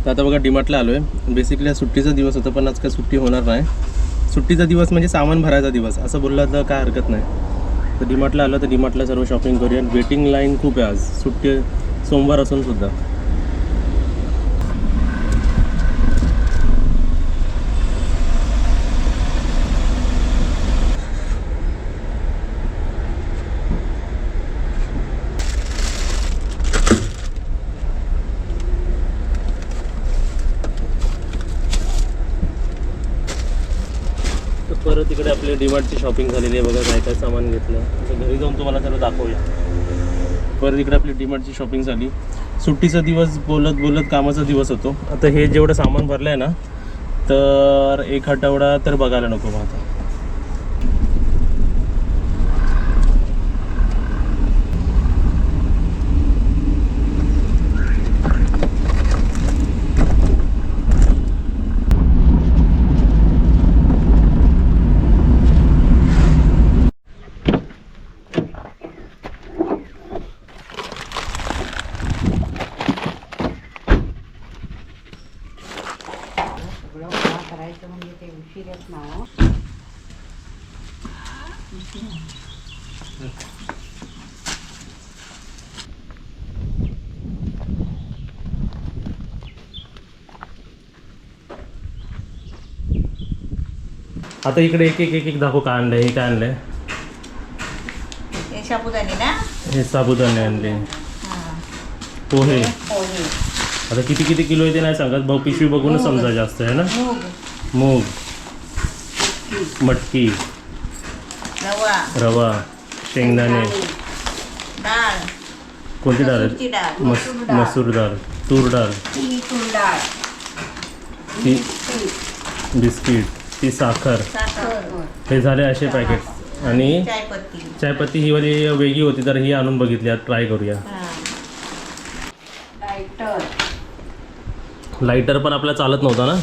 तर आता बघा डीमार्टला आलो आहे. बेसिकली हा सुट्टीचा दिवस होता, पण आज काय सुट्टी होणार नाही. सुट्टीचा दिवस म्हणजे सामान भरायचा दिवस असं बोललं तर काय हरकत नाही. तर डीमार्टला आलं तर डीमार्टला सर्व शॉपिंग करूया. वेटिंग लाईन खूप आहे, आज सुट्टी सोमवार असून सुद्धा. परत इकडे आपली डीमार्टची शॉपिंग झालेली आहे. बघा काय काय सामान घेतलं. आता घरी जाऊन तुम्हाला सर्व दाखवूया. परत इकडे आपली डीमार्टची शॉपिंग झाली. सुट्टीचा दिवस बोलत बोलत कामाचा दिवस होतो. आता हे जेवढं सामान भरलं आहे ना, तर एक आठवडा तर बघायला नको मग आता. आता इकडे एक एक एक एक दाखव. काय आणलंय, हे काय आणलंय? हे साबुदाणे ना, हे साबुदाणे आणले. पोहे. आता किती किती किलो आहे ते नाही सांगत भाऊ, पिशवी बघूनच समजा जास्त आहे ना. मूग, मटकी, रवा, शेंगदाणे, डाळ. कोणती डाळ मसूरची डाळ, आहे? मसूर डाळ, तूर डाळ, ती बिस्किट, ती साखर. हे झाले असे पॅकेट. आणि चायपत्ती ही वाली वेगळी होती, तर ही आणून बघितली. आता ट्राय करूया. लायटर पण आपला चालत नव्हता ना,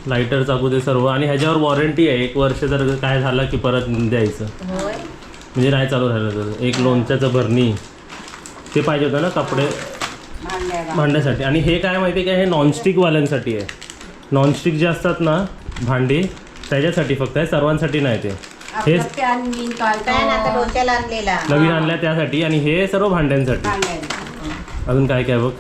लायटर चाकू ते सर्व. आणि ह्याच्यावर वॉरंटी आहे 1 वर्ष. जर काय झालं की परत द्यायचं, म्हणजे नाही चालू राहिलं तर. एक लोणच्याचं भरणी ते पाहिजे होतं ना, कपडे भांड्यासाठी. आणि हे काय माहिती आहे का, हे नॉनस्टिकवाल्यांसाठी आहे. नॉनस्टिक जे असतात ना भांडी, त्याच्यासाठी फक्त आहे, सर्वांसाठी नाही. ते हेच नवीन आणल्या त्यासाठी. आणि हे सर्व भांड्यांसाठी. अजून काय काय बघ.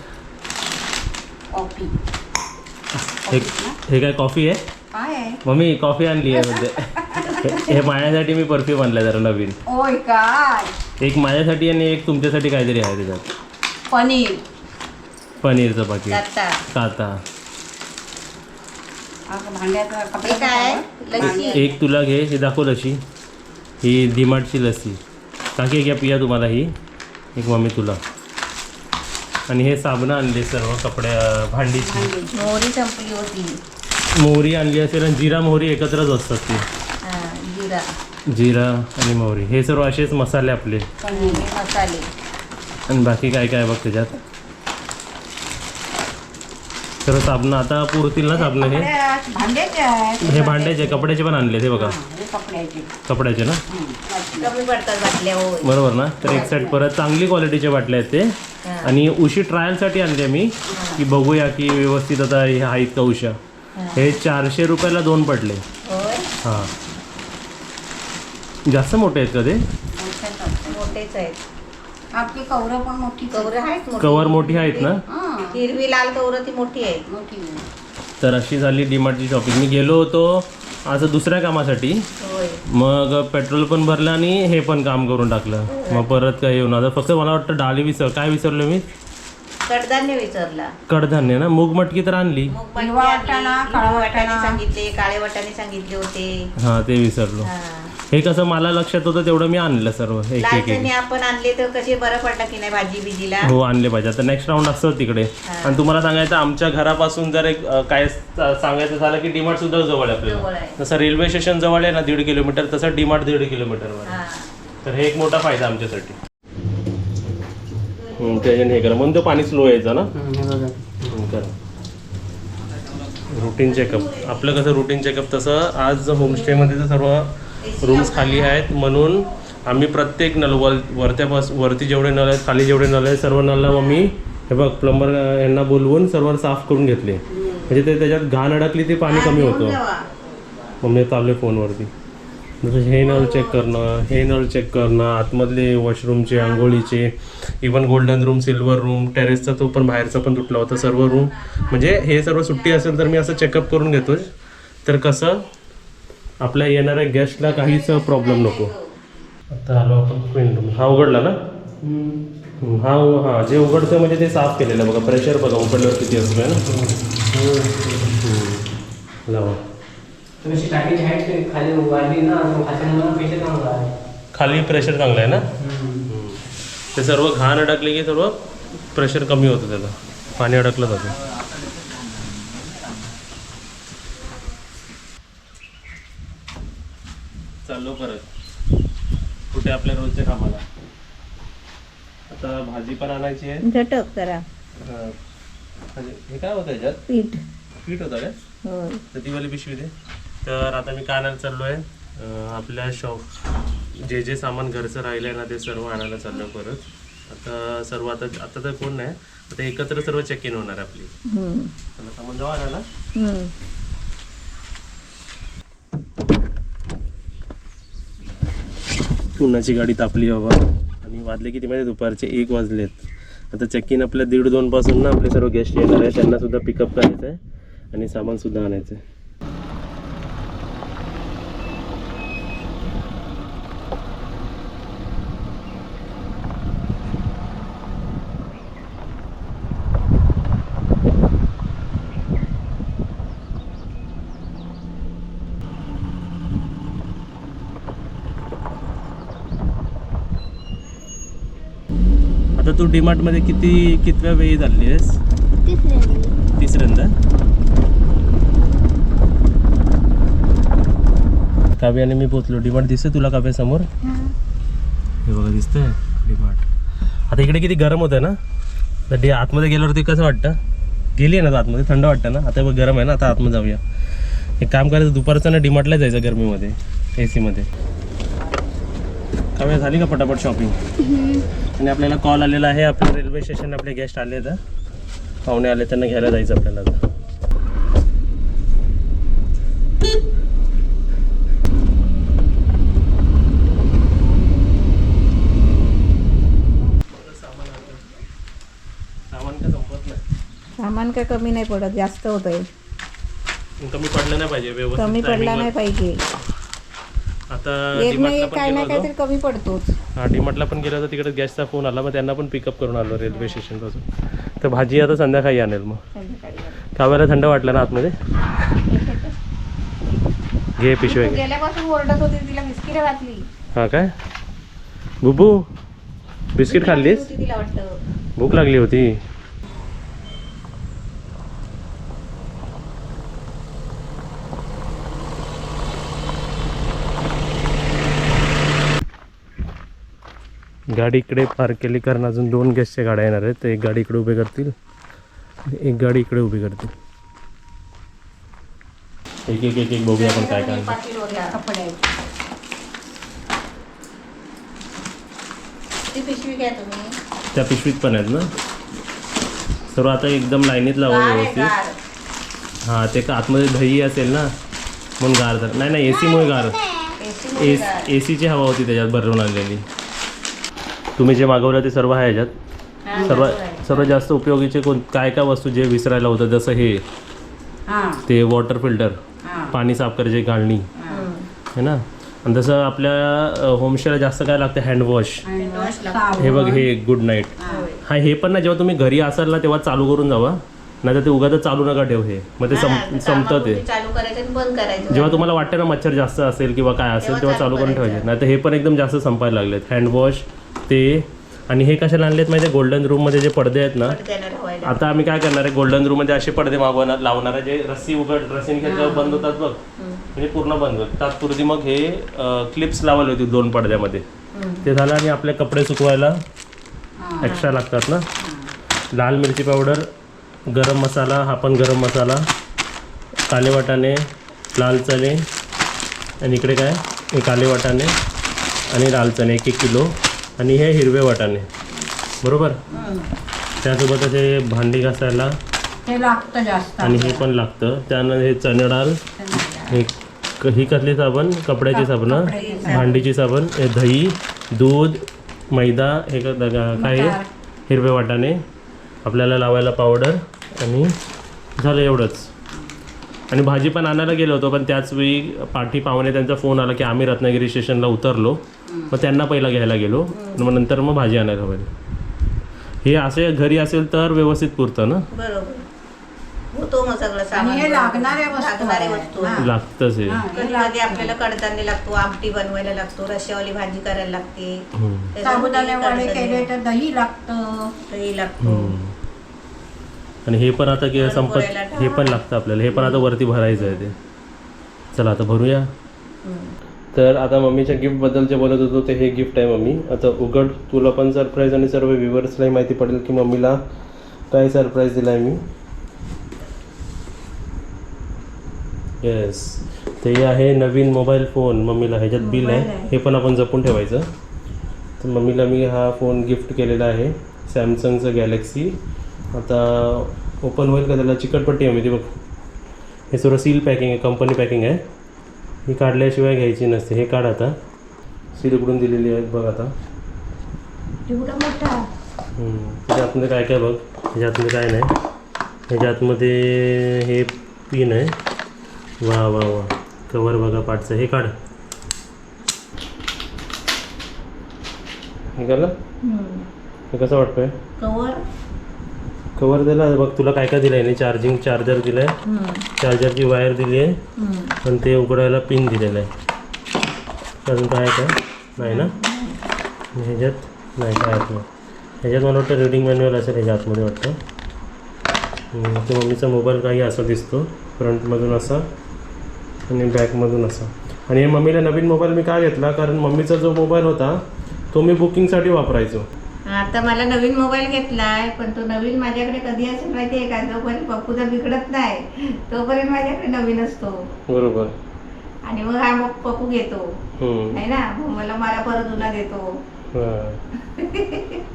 हे काय कॉफी आहे? मम्मी कॉफी आणली आहे म्हणजे. हे माझ्यासाठी मी परफ्यूम आणलाय जरा नवीन. एक माझ्यासाठी आणि एक तुमच्यासाठी काहीतरी आहे त्याच्यात. पनीरचं पाकिट, काता. एक तुला घे. हे दाखव लशी. ही डीमार्टची लस्सी. काकी घ्या पिया तुम्हाला ही. एक मम्मी तुला. आणि हे साबणं आणले सर्व कपडे भांडीची. मोहरी संपली होती. मोहरी आणली असेल. आणि जिरा मोहरी एकत्रच असतात ती. जिरा आणि मोहरी हे सर्व असेच मसाले आपले. मसाले. आणि बाकी काय काय बघ त्याच्यात. सर्व साबणं आता पुरतील ना साबणं. हे भांड्याचे, कपड्याचे पण आणले ते बघा. कपड्याचे ना, कमी पडतात बाटल्या. बरोबर ना. तर एक साईड परत चांगली क्वालिटीचे बाटल्या आहेत ते. आणि उशी ट्रायलसाठी आणले मी, की बघूया की व्यवस्थित आता हे आहेत का उशा. हे 400 रुपयाला 2 पडले. हां, जास्त मोठे आहेत का ते? मोठेच आहेत. आपली कवरं पण मोठी. कवरं आहेत, कवर मोठी आहेत ना. हिरवी लाल कवरं ती मोठी आहेत. तर अशी झाली डीमार्टची शॉपिंग. मी गेलो होतो आज दुसऱ्या कामासाठी. मग पेट्रोल पण भरलं आणि हे पण काम करून टाकलं. मग परत काय येऊन आता फक्त मला वाटतं डाळी काय विसरलो मी. कडधान्य विचारला. कडधान्य ना. मूग मटकी तर आणली. वाटाणे सांगितले, काळे वाटाणे सांगितले होते. हां, ते विसरलो. हे कसं मला लक्षात होतं तेवढं मी आणलं सर्व. एक एक एक आपण आणले तर कसे बरं पडलं की नाही भाजी बिजीला. हो, आणले पाहिजे. आता नेक्स्ट राऊंड असतं तिकडे. आणि तुम्हाला सांगायचं, आमच्या घरापासून जर एक काय सांगायचं झालं की डीमार्ट सुद्धा जवळ आहे आपल्याला. जसं रेल्वे स्टेशन जवळ आहे ना 1.5 किलोमीटर, तसं डीमार्ट 1.5 किलोमीटरवर. तर हे एक मोठा फायदा आमच्यासाठी. त्याच्याने हे करा म्हणून तो पाणी स्लो यायचा ना. करा रुटीन चेकअप. आपलं कसं रुटीन चेकअप, तसं आज होमस्टेमध्ये तर सर्व रूम्स खाली आहेत. म्हणून आम्ही प्रत्येक नळ वरती जेवढे नळ आहेत, खाली जेवढे नळ आहेत, सर्व नळाला मग मी हे बघ प्लंबर यांना बोलवून सर्व साफ करून घेतले, म्हणजे ते त्याच्यात घाण अडकली ते पाणी कमी होतं. मम्मी चालले फोनवरती. जसं हे नळ चेक करणं, हे नळ चेक करणं, आतमधले वॉशरूमचे, आंघोळीचे, even golden room, silver room, टेरेसचा तो पण बाहेरचा पण तुटला होता सर्व रूम. म्हणजे हे सर्व सुट्टी असेल तर मी असं चेकअप करून घेतोच, तर कसं आपल्या येणाऱ्या गेस्टला काहीच प्रॉब्लेम नको. आता आलो आपण क्वीन रूम. हा उघडला ना? हा जे उघडतं म्हणजे ते साफ केलेलं बघा. प्रेशर बघा उघडल्यावर किती असतं आहे ना. लावा. खाली प्रेशर चांगलं आहे ना. ते सर्व घाण अडकले की सर्व प्रेशर कमी होतं, त्याचं पाणी अडकलं जातं. चाललो परत कुठे आपल्या रोजच्या कामाला. आता भाजी पण आणायची आहे. झटक जरा हे काय होतं याच्यात? पीठ होतं काय? तर ती वाली पिशवी दे. तर आता मी काय आणायला चाललो आहे, आपल्या शॉप जे जे सामान घरचं राहिलं आहे ना ते सर्व आणायला चाललो आहे परत. आता सर्व आता तर कोण नाही, आता एकत्र सर्व चेक इन होणार आपली. चला सामान जाऊ आणायला. पुण्याची गाडी तापली बाबा, आणि वाजले किती माहिती? दुपारचे 1 वाजलेत. आता चेक इन आपल्या 1:30-2 पासून ना आपले सर्व गेस्ट येणार आहे, त्यांना सुद्धा पिकअप करायचं आहे आणि सामान सुद्धा आणायचं आहे. आता तू डीमार्ट मध्ये कितव्या वेळी झाली आहेस? तिसऱ्यांदा. काव्य आणि मी पोचलो. डीमार्ट दिसतंय तुला काव्य समोर? हे बघा दिसतंय डीमार्ट. आता इकडे किती गरम होतं ना, तर आतमध्ये गेल्यावरती कसं वाटतं? गेली आहे ना आतमध्ये, थंड वाटतं ना. आता बघ गरम आहे ना, आता आतमध्ये जाऊया. एक काम करायचं, दुपारचं ना डीमार्टला जायचं गरमीमध्ये, AC मध्ये. काव्य झाली का पटापट शॉपिंग? आणि आपल्याला कॉल आलेला आहे, आपल्या रेल्वे स्टेशन आपले गेस्ट आले तर पाहुणे आले, त्यांना घ्यायला जायचं आपल्याला. आता सामान का संपत नाही. सामान काय कमी नाही पडत, जास्त होत आहे. कमी पडलं नाही पाहिजे, व्यवस्थित कमी पडला timing ला. नाही पाहिजे. आता एक डीमार्टला नाही पण काय ना गेलो काहीतरी कमी पडतोच. हा डीमार्टला पण गेलो तर तिकडे गॅसचा फोन आला, मग त्यांना पण पिकअप करून आलो रेल्वे स्टेशनपासून. तर भाजी आता संध्याकाळी आणेल. मग काव्याला थंड वाटलं ना आतमध्ये? घे पिशवी घे. गेल्यापासून ओरडत होती, तिला बिस्किट घातली. हा काय बुबू, बिस्किट खाल्लीस? तिला वाटतं भूक लागली होती. गाडी इकडे पार्क केली, कारण अजून 2 गेस्टच्या गाड्या येणार आहेत. तर एक गाडी इकडे उभी करतील, एक गाडी इकडे उभी करतील. एक एक एक एक बघूया आपण काय काय. ती पिशवी घ्या तुम्ही. त्या पिशवीत पण आहेत ना सर्व. आता एकदम लाईनीत लावा व्यवस्थित. हां ते का आतमध्ये दही असेल ना म्हणून गार झालं. नाही नाही AC मुळे गार, ACची हवा होती त्याच्यात भरून आणलेली. तुम्ही जे मागवलं ते सर्व आहे ह्याच्यात. सर्वात जास्त उपयोगीचे काय काय वस्तू जे विसरायला होतं, जसं हे ते वॉटर फिल्टर, पाणी साफ करायची गाळणी है ना. आणि जसं आपल्या होमस्टेला जास्त काय लागतं, हँडवॉश. हे बघ हे गुड नाईट. हा हे पण ना जेव्हा तुम्ही घरी असाल ना तेव्हा चालू करून जावा, नाही तर ते उगाच चालू नका ठेव. हे मग ते संपतं. ते चालू करायचं आणि बंद करायचं. जेव्हा तुम्हाला वाटतं ना मच्छर जास्त असेल किंवा काय असेल तेव्हा चालू करून ठेवायचे. नाही तर हे पण एकदम जास्त संपायला लागलेत. हँडवॉश ते. आणि हे कशाला आणलेत माहिती आहे? गोल्डन रूममध्ये जे पडदे आहेत ना, आता आम्ही काय करणार आहे, गोल्डन रूममध्ये असे पडदे मागवणार लावणार आहे, जे रस्सीने खेळल्यावर बंद होतात बघ, म्हणजे पूर्ण बंद होतात. तात्पुरती मग हे क्लिप्स लावले होती 2 पडद्यामध्ये. ते झालं. आणि आपले कपडे सुकवायला एक्स्ट्रा लागतात ना, लाल मिरची पावडर, गरम मसाला, हा पण गरम मसाला, काले वाटाणे, लाल चणे, आणि इकडे काय हे काले वाटाणे आणि लाल चणे 1-1 किलो, आणि हे हिरवे वाटाणे बरोबर. त्यासोबत असे भांडी घासायला ते लागतं जास्त आणि हे पण लागतं. त्यानंतर हे चणे डाळ, हे ही कसली साबण, कपड्याची साबण, भांडीची साबण, हे दही, दूध, मैदा, हे काय आहे? हिरवे वाटाणे, आपल्याला लावायला पावडर आणि झालं एवढंच. आणि भाजी पण आणायला गेलो होतो, पण त्याच वेळी पाठी पाहुणे त्यांचा फोन आला की आम्ही रत्नागिरी स्टेशनला उतरलो, मग त्यांना पहिला घ्यायला गेलो, मग नंतर मग भाजी आणायला हवी. हे असे घरी असेल तर व्यवस्थित पुरतं ना. बरोबर होतो मग सगळं आणि सामान. हे लागणाऱ्या लागणाऱ्या वस्तू हां. लागतंच हे. कधी कधी आपल्याला कडधान्य लागतो, आमटी बनवायला लागतो, रश्यावाली भाजी करायला लागते, त्याच्यामध्ये साबुदाणे वडे कडधान्य, केले तर दही लागतं. दही लागतो. आणि हे पण आता की संपत, हे पण लागतं आपल्याला, हे पण आता वरती भरायचं आहे ते. चला आता भरूया. तर आता मम्मीच्या गिफ्टबद्दल जे बोलत होतो ते हे गिफ्ट आहे मम्मी. आता उघड, तुला पण सरप्राईज आणि सर्व व्ह्युअर्सलाही माहिती पडेल की मम्मीला काय सरप्राईज दिला आहे मी. येस, ते आहे नवीन मोबाईल फोन मम्मीला. ह्याच्यात बिल आहे, हे पण आपण जपून ठेवायचं. तर मम्मीला मी हा फोन गिफ्ट केलेला आहे, सॅमसंगचं गॅलेक्सी. आता ओपन होईल का, त्याला चिकटपट्टी आहे ती बघ. हे सर्व सील पॅकिंग आहे, कंपनी पॅकिंग आहे, ही काढल्याशिवाय घ्यायची नसते. हे काढ आता, सील उघडून दिलेली आहेत बघ आता. एवढा मोठा त्याच्या आतमध्ये काय काय बघ, ह्याच्या आतमध्ये काय नाही. ह्याच्या आतमध्ये हे पिन आहे. वा वा वा, कवर बघा पाठचं. हे काढ, हे काढलं. हे कसं वाटतंय कवर कवर दिला बघ. तुला काय काय दिलं आहे, चार्जिंग चार्जर दिलं आहे, चार्जरची वायर दिली आहे, आणि ते उघडायला पिन दिलेलं आहे. अजून काय काय नाही ना ह्याच्यात, नाही काय आतमध्ये. ह्याच्यात मला वाटतं रीडिंग मॅन्युअल असेल ह्याच्या आतमध्ये वाटतं. ते मम्मीचा मोबाईल काही असा दिसतो, फ्रंटमधून असा आणि बॅकमधून असा. आणि हे मम्मीला नवीन मोबाईल मी का घेतला, कारण मम्मीचा जो मोबाईल होता तो मी बुकिंगसाठी वापरायचो. आता मला नवीन मोबाईल घेतलाय, पण तो नवीन माझ्याकडे कधी असेल माहितीये का, जोपर्यंत पप्पूचा बिघडत नाही तोपर्यंत माझ्याकडे नवीन असतो. बरोबर. आणि मग हा मग पप्पू घेतो नाही ना, मग मला परत जुना देतो.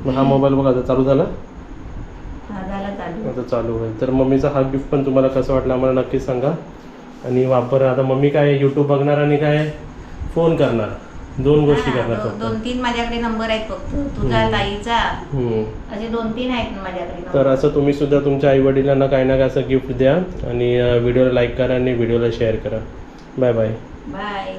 मग हा मोबाईल बघा आता चालू झाला, हा झाला चालू. आता चालू होईल. तर मम्मीचा हा गिफ्ट पण तुम्हाला कसं वाटलं आम्हाला नक्कीच सांगा. आणि वापर, आता मम्मी काय यूट्यूब बघणार आणि काय फोन करणार, दोन गोष्टी करणार फक्त. 2-3 माझ्याकडे नंबर आहेत फक्त, तुझा ताईचा, असे 2-3 आहेत माझ्याकडे. तर असं तुम्ही सुद्धा तुमच्या आई वडिलांना काही ना काय असं गिफ्ट द्या आणि व्हिडिओला लाईक करा आणि व्हिडिओला शेअर करा. Bye bye. बाय.